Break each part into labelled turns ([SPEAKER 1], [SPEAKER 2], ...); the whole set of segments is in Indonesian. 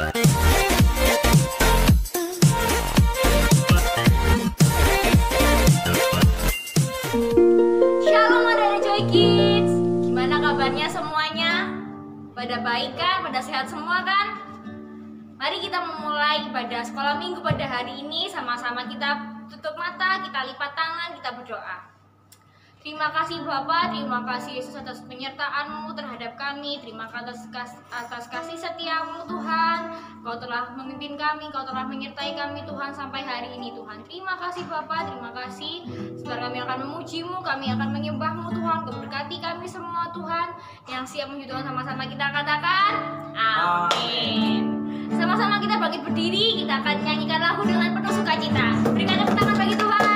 [SPEAKER 1] Shalom adik-adik Joy Kids, gimana kabarnya semuanya? Pada baik kan? Pada sehat semua kan? Mari kita memulai ibadah sekolah minggu pada hari ini. Sama-sama kita tutup mata, kita lipat tangan, kita berdoa. Terima kasih Bapa, terima kasih Yesus atas penyertaan-Mu terhadap kami. Terima kasih atas kasih setia-Mu Tuhan. Kau telah memimpin kami, Kau telah menyertai kami Tuhan sampai hari ini Tuhan. Terima kasih Bapa, terima kasih. Sekarang kami akan memuji-Mu, kami akan menyembah-Mu Tuhan. Kau berkati kami semua Tuhan. Yang siap memuji Tuhan sama-sama kita katakan amin. Sama-sama kita bangkit berdiri, kita akan nyanyikan lagu dengan penuh sukacita. Berikan tepuk tangan bagi Tuhan.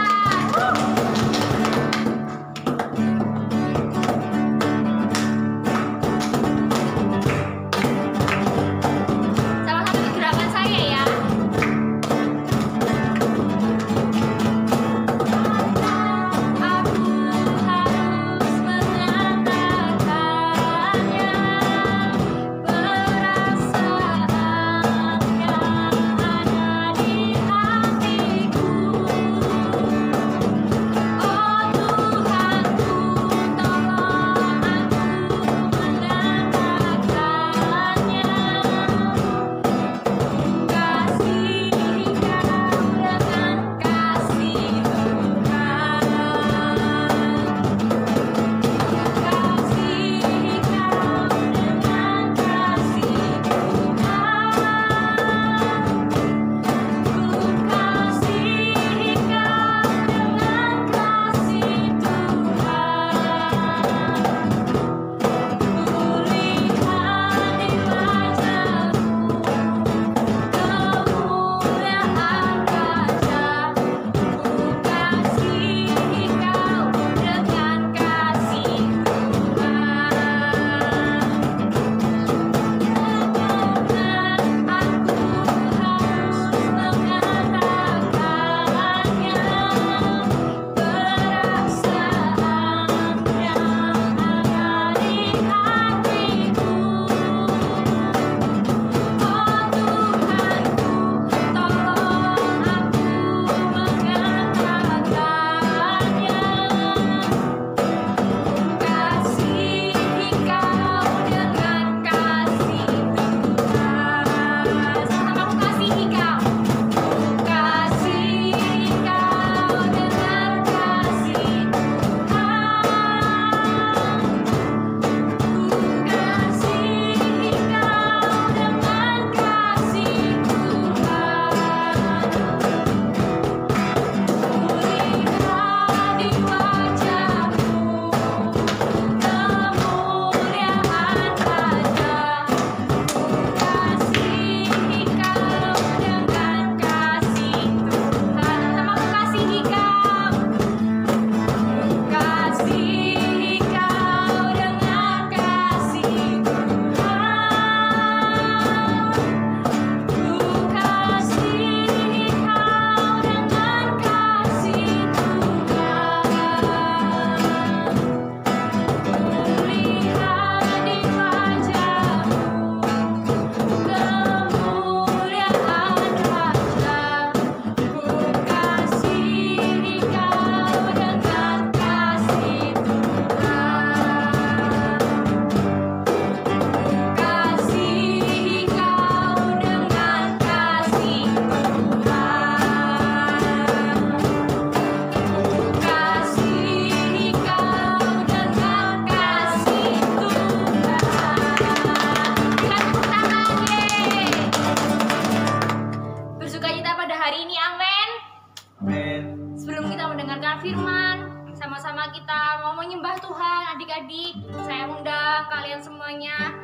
[SPEAKER 1] Saya undang kalian semuanya,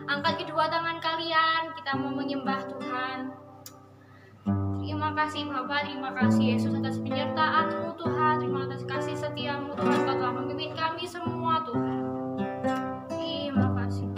[SPEAKER 1] angkat kedua tangan kalian, kita mau menyembah Tuhan. Terima kasih Bapa, terima kasih Yesus atas penyertaan-Mu Tuhan, terima kasih kasih setia-Mu Tuhan, Kau telah memimpin kami semua Tuhan. Terima kasih.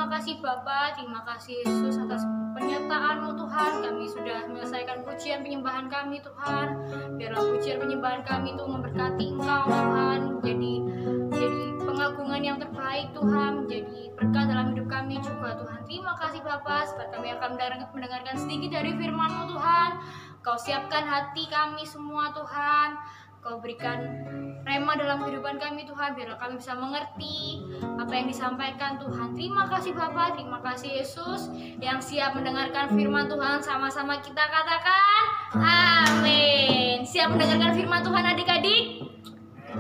[SPEAKER 1] Terima kasih Bapa, terima kasih Yesus atas penyertaan-Mu Tuhan. Kami sudah menyelesaikan pujian penyembahan kami Tuhan. Biarlah pujian penyembahan kami itu memberkati Engkau Tuhan, menjadi pengagungan yang terbaik Tuhan, menjadi berkat dalam hidup kami juga Tuhan. Terima kasih Bapa, sebab kami akan mendengarkan sedikit dari firman-Mu Tuhan. Kau siapkan hati kami semua Tuhan. Kau berikan rema dalam kehidupan kami Tuhan, biarlah kami bisa mengerti apa yang disampaikan Tuhan. Terima kasih Bapa, terima kasih Yesus yang siap mendengarkan firman Tuhan. Sama-sama kita katakan amin. Siap mendengarkan firman Tuhan adik-adik?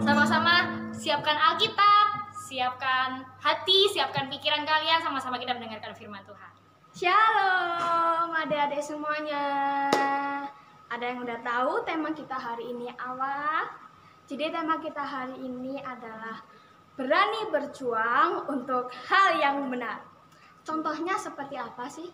[SPEAKER 1] Sama-sama siapkan Alkitab, siapkan hati, siapkan pikiran kalian. Sama-sama kita mendengarkan firman Tuhan.
[SPEAKER 2] Shalom adik-adik semuanya. Ada yang udah tahu tema kita hari ini apa? Jadi tema kita hari ini adalah berani berjuang untuk hal yang benar. Contohnya seperti apa sih?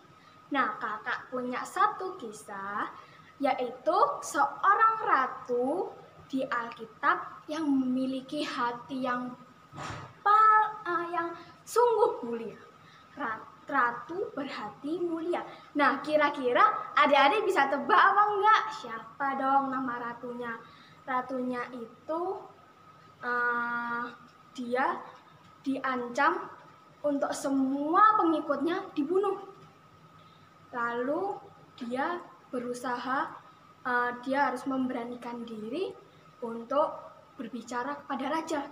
[SPEAKER 2] Nah, kakak punya satu kisah, yaitu seorang ratu di Alkitab yang memiliki hati yang sungguh mulia. Ratu berhati mulia. Nah, kira-kira adik-adik bisa tebak apa enggak? Siapa dong nama ratunya? Ratunya itu dia diancam untuk semua pengikutnya dibunuh. Lalu dia berusaha, dia harus memberanikan diri untuk berbicara kepada raja.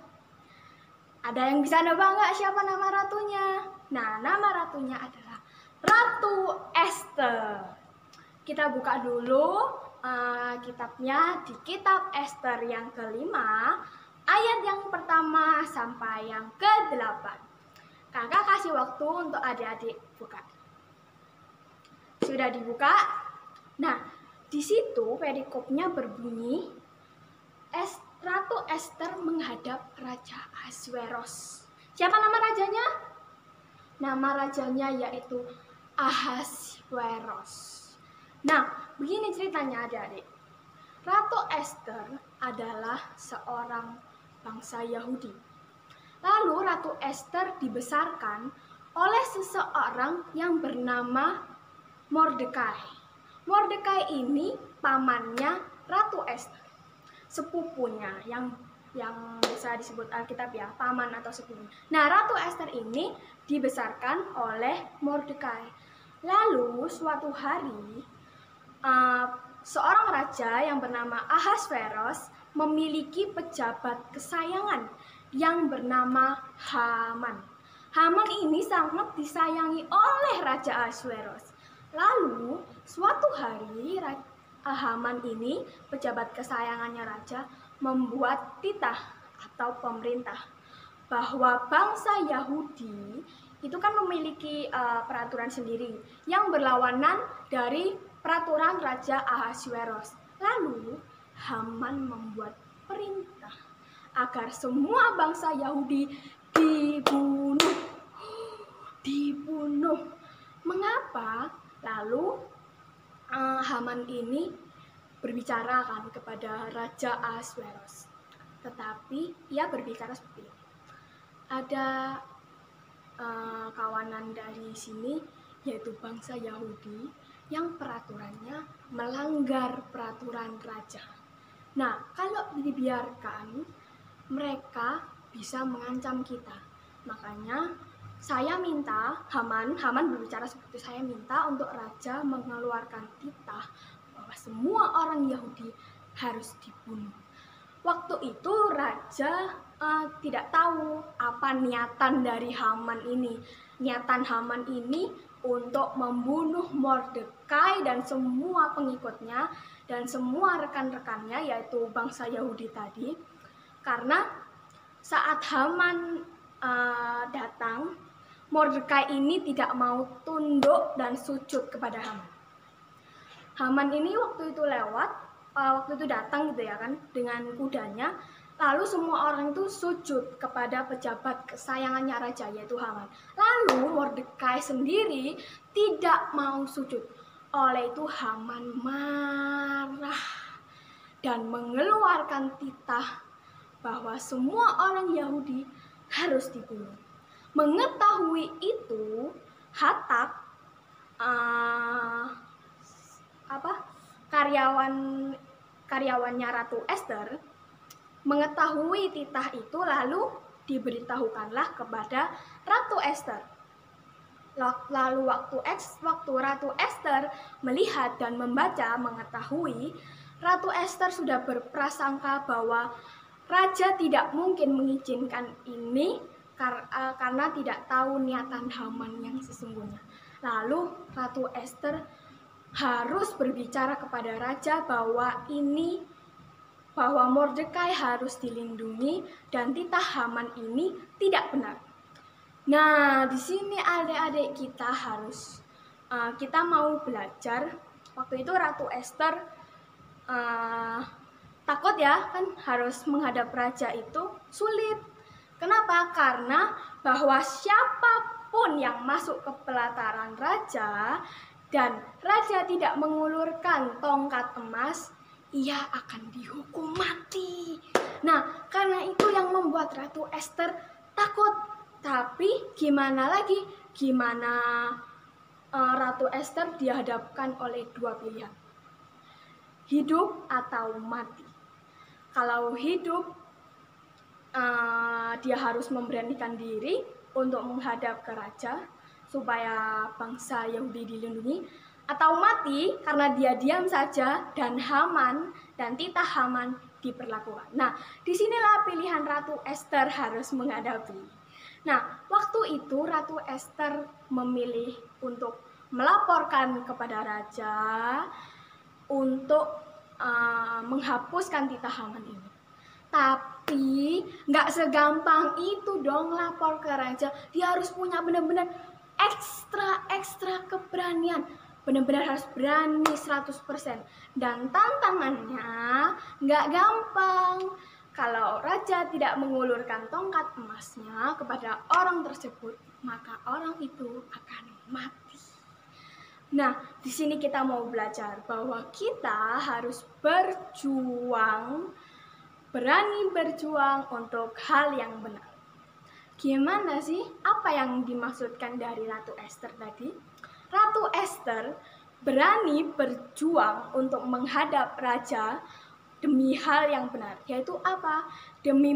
[SPEAKER 2] Ada yang bisa nebak nggak siapa nama ratunya? Nah, nama ratunya adalah Ratu Ester. Kita buka dulu kitabnya di kitab Ester yang kelima, ayat yang pertama sampai yang ke-8. Kakak kasih waktu untuk adik-adik buka. Sudah dibuka? Nah, di situ perikopnya berbunyi, Ratu Ester menghadap Raja Ahasveros. Siapa nama rajanya? Nama rajanya yaitu Ahasveros. Nah, begini ceritanya adik-adik. Ratu Ester adalah seorang bangsa Yahudi. Lalu Ratu Ester dibesarkan oleh seseorang yang bernama Mordekai. Mordekai ini pamannya Ratu Ester. Sepupunya yang bisa disebut Alkitab ya, paman atau sepupu. Nah, Ratu Ester ini dibesarkan oleh Mordekai. Lalu suatu hari seorang raja yang bernama Ahasveros memiliki pejabat kesayangan yang bernama Haman. Haman ini sangat disayangi oleh Raja Ahasveros. Lalu suatu hari Haman ini, pejabat kesayangannya raja, membuat titah atau pemerintah bahwa bangsa Yahudi itu kan memiliki peraturan sendiri yang berlawanan dari peraturan Raja Ahasveros. Lalu Haman membuat perintah agar semua bangsa Yahudi dibunuh. Mengapa? Lalu Haman ini berbicara kan kepada Raja Ahasveros, tetapi ia berbicara seperti ini. Ada kawanan dari sini, yaitu bangsa Yahudi yang peraturannya melanggar peraturan raja. Nah, kalau dibiarkan, mereka bisa mengancam kita. Makanya saya minta, Haman berbicara seperti, saya minta untuk raja mengeluarkan titah bahwa semua orang Yahudi harus dibunuh. Waktu itu raja tidak tahu apa niatan dari Haman ini. Niatan Haman ini untuk membunuh Mordekai dan semua pengikutnya dan semua rekan-rekannya, yaitu bangsa Yahudi tadi. Karena saat Haman datang, Mordekai ini tidak mau tunduk dan sujud kepada Haman. Haman ini waktu itu datang gitu ya kan, dengan kudanya. Lalu semua orang itu sujud kepada pejabat kesayangannya raja, yaitu Haman. Lalu Mordekai sendiri tidak mau sujud. Oleh itu Haman marah dan mengeluarkan titah bahwa semua orang Yahudi harus dibunuh. Mengetahui itu, Hatak karyawannya Ratu Ester mengetahui titah itu, lalu diberitahukanlah kepada Ratu Ester. Lalu waktu Ratu Ester melihat dan membaca, mengetahui, Ratu Ester sudah berprasangka bahwa raja tidak mungkin mengizinkan ini karena tidak tahu niatan Haman yang sesungguhnya. Lalu Ratu Ester harus berbicara kepada raja bahwa Mordekai harus dilindungi dan titah Haman ini tidak benar. Nah, di sini adik-adik kita mau belajar. Waktu itu Ratu Ester takut ya, kan harus menghadap raja itu sulit. Kenapa? Karena bahwa siapapun yang masuk ke pelataran raja dan raja tidak mengulurkan tongkat emas, ia akan dihukum mati. Nah, karena itu yang membuat Ratu Ester takut. Tapi gimana lagi? Ratu Ester dihadapkan oleh dua pilihan. Hidup atau mati. Kalau hidup, dia harus memberanikan diri untuk menghadap ke raja supaya bangsa Yahudi dilindungi, atau mati karena dia diam saja dan Haman dan titah Haman diperlakukan. Nah, disinilah pilihan Ratu Ester harus menghadapi. Nah, waktu itu Ratu Ester memilih untuk melaporkan kepada raja untuk menghapuskan titah Haman ini. Tapi nggak segampang itu dong lapor ke raja. Dia harus punya benar-benar ekstra keberanian. Benar-benar harus berani 100%. Dan tantangannya nggak gampang. Kalau raja tidak mengulurkan tongkat emasnya kepada orang tersebut, maka orang itu akan mati. Nah, di sini kita mau belajar bahwa kita harus berani berjuang untuk hal yang benar. Gimana sih? Apa yang dimaksudkan dari Ratu Ester tadi? Ratu Ester berani berjuang untuk menghadap raja demi hal yang benar, yaitu apa? Demi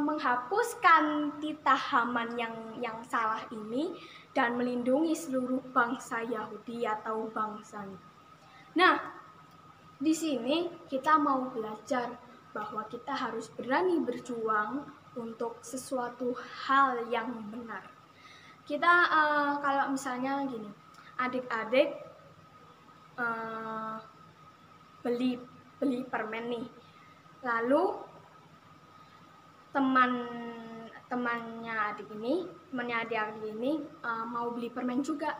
[SPEAKER 2] menghapuskan titah Haman yang salah ini dan melindungi seluruh bangsa Yahudi atau bangsanya. Nah, di sini kita mau belajar bahwa kita harus berani berjuang untuk sesuatu hal yang benar. Kita kalau misalnya gini, adik-adik beli permen nih, lalu temannya adik ini mau beli permen juga,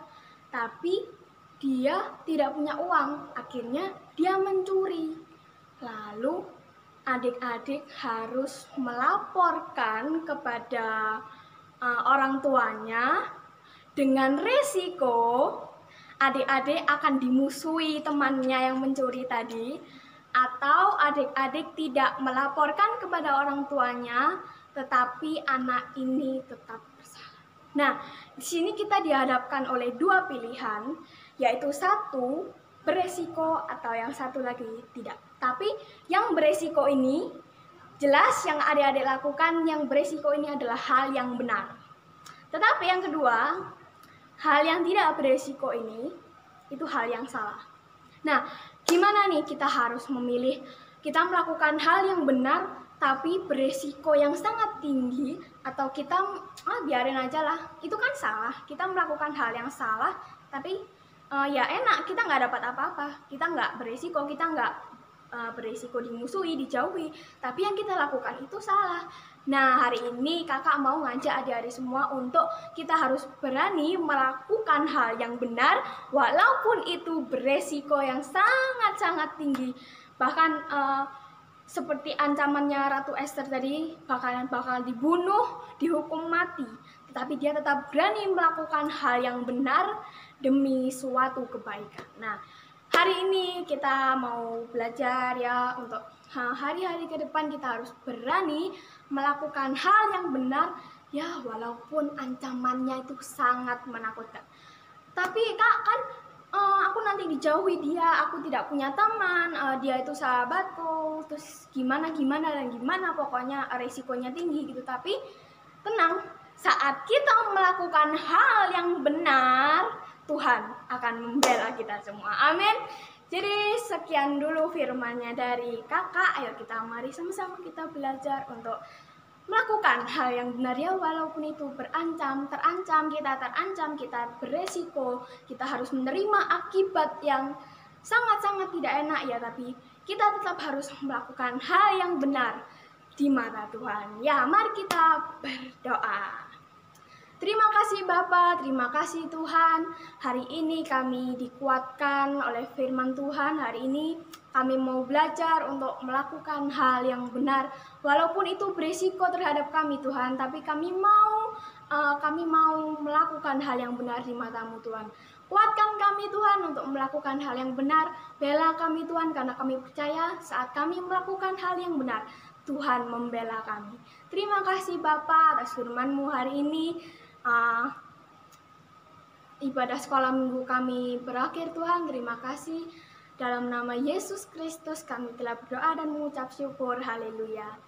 [SPEAKER 2] tapi dia tidak punya uang, akhirnya dia mencuri. Lalu adik-adik harus melaporkan kepada orang tuanya, dengan resiko adik-adik akan dimusuhi temannya yang mencuri tadi, atau adik-adik tidak melaporkan kepada orang tuanya, tetapi anak ini tetap bersalah. Nah, di sini kita dihadapkan oleh dua pilihan, yaitu satu beresiko atau yang satu lagi tidak. Tapi yang beresiko ini jelas yang adik-adik lakukan, yang beresiko ini adalah hal yang benar. Tetapi yang kedua, hal yang tidak beresiko ini itu hal yang salah. Nah, gimana nih kita harus memilih? Kita melakukan hal yang benar tapi beresiko yang sangat tinggi, atau kita biarin aja lah, itu kan salah. Kita melakukan hal yang salah tapi ya enak, kita nggak dapat apa-apa, kita nggak beresiko, kita nggak beresiko dimusuhi, dijauhi, tapi yang kita lakukan itu salah. Nah, hari ini kakak mau ngajak adik-adik semua untuk kita harus berani melakukan hal yang benar walaupun itu beresiko yang sangat-sangat tinggi. Bahkan seperti ancamannya Ratu Ester tadi, bakal dibunuh, dihukum mati. Tetapi dia tetap berani melakukan hal yang benar demi suatu kebaikan. Nah, hari ini kita mau belajar ya, untuk hari-hari ke depan kita harus berani melakukan hal yang benar Ya, walaupun ancamannya itu sangat menakutkan. Tapi Kak, kan aku nanti dijauhi dia, aku tidak punya teman, dia itu sahabatku, terus gimana dan gimana, pokoknya resikonya tinggi gitu. Tapi tenang, saat kita melakukan hal yang benar, Tuhan akan membela kita semua. Amin. Jadi sekian dulu firman-Nya dari Kakak. Ayo mari sama-sama kita belajar untuk melakukan hal yang benar ya, walaupun itu terancam, kita beresiko, kita harus menerima akibat yang sangat-sangat tidak enak ya, tapi kita tetap harus melakukan hal yang benar di mata Tuhan. Ya, mari kita berdoa. Terima kasih Bapa, terima kasih Tuhan. Hari ini kami dikuatkan oleh firman Tuhan. Hari ini kami mau belajar untuk melakukan hal yang benar. Walaupun itu berisiko terhadap kami Tuhan, tapi kami mau melakukan hal yang benar di mata-Mu Tuhan. Kuatkan kami Tuhan untuk melakukan hal yang benar. Bela kami Tuhan, karena kami percaya saat kami melakukan hal yang benar, Tuhan membela kami. Terima kasih Bapa atas firman-Mu hari ini. Ibadah sekolah minggu kami berakhir Tuhan. Terima kasih. Dalam nama Yesus Kristus kami telah berdoa dan mengucap syukur. Haleluya.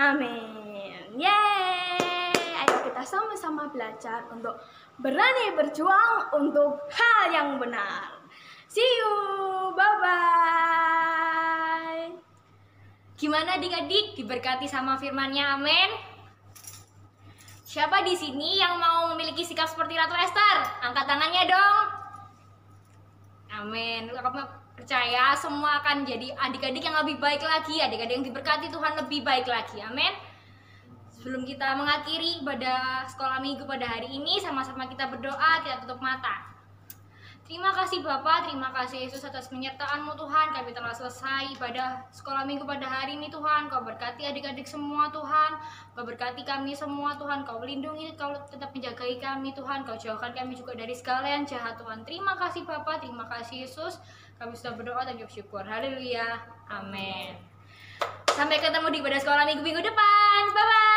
[SPEAKER 2] Amin. Yeay. Ayo kita sama-sama belajar untuk berani berjuang untuk hal yang benar. See you. Bye-bye.
[SPEAKER 1] Gimana adik-adik, diberkati sama firman-Nya? Amin. Siapa di sini yang mau memiliki sikap seperti Ratu Esther? Angkat tangannya dong. Amin. Kami percaya semua akan jadi adik-adik yang lebih baik lagi, adik-adik yang diberkati Tuhan lebih baik lagi. Amin. Sebelum kita mengakhiri ibadah sekolah minggu pada hari ini, sama-sama kita berdoa, kita tutup mata. Terima kasih Bapa, terima kasih Yesus atas penyertaan-Mu Tuhan. Kami telah selesai ibadah sekolah minggu pada hari ini Tuhan. Kau berkati adik-adik semua Tuhan. Kau berkati kami semua Tuhan. Kau lindungi, Kau tetap menjagai kami Tuhan. Kau jauhkan kami juga dari segala yang jahat Tuhan. Terima kasih Bapa, terima kasih Yesus. Kami sudah berdoa dan bersyukur. Haleluya. Amin. Sampai ketemu di ibadah sekolah minggu depan. Bye-bye.